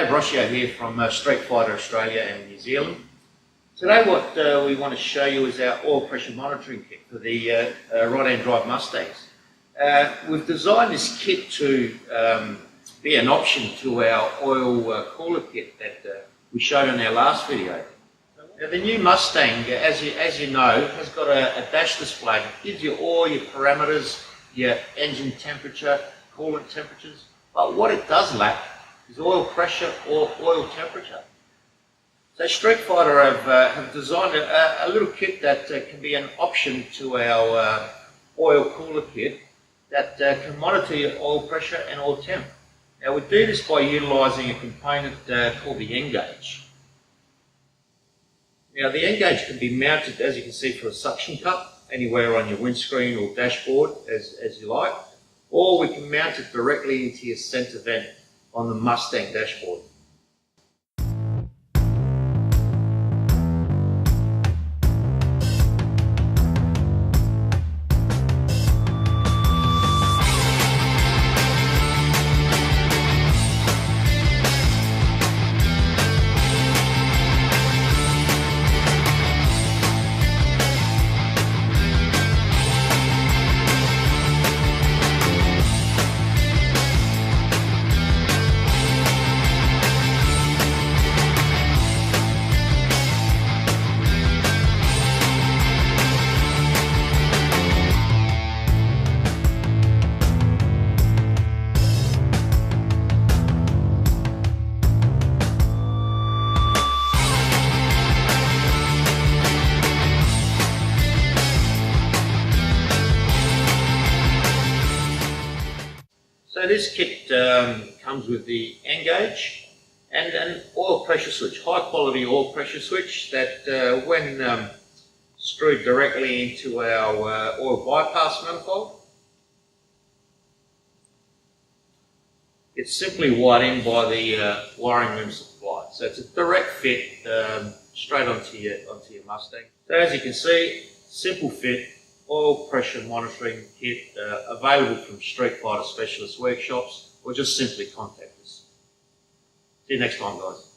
Dave Rossio here from StreetFighter Australia and New Zealand. Today what we want to show you is our oil pressure monitoring kit for the right-hand drive Mustangs. We've designed this kit to be an option to our oil cooler kit that we showed in our last video. Now, the new Mustang, as you know, has got a dash display. It gives you all your parameters, your engine temperature, coolant temperatures, but what it does lack is oil pressure or oil temperature. So StreetFighter have designed a little kit that can be an option to our oil cooler kit that can monitor your oil pressure and oil temp. Now we do this by utilising a component called the nGauge. Now the nGauge can be mounted, as you can see, for a suction cup anywhere on your windscreen or dashboard as you like, or we can mount it directly into your centre vent on the Mustang dashboard. So this kit comes with the nGauge and an oil pressure switch, high quality oil pressure switch that when screwed directly into our oil bypass manifold, it's simply wired in by the wiring room supply. So it's a direct fit straight onto your Mustang. So as you can see, simple fit, oil pressure monitoring kit available from StreetFighter Specialist Workshops, or just simply contact us. See you next time, guys.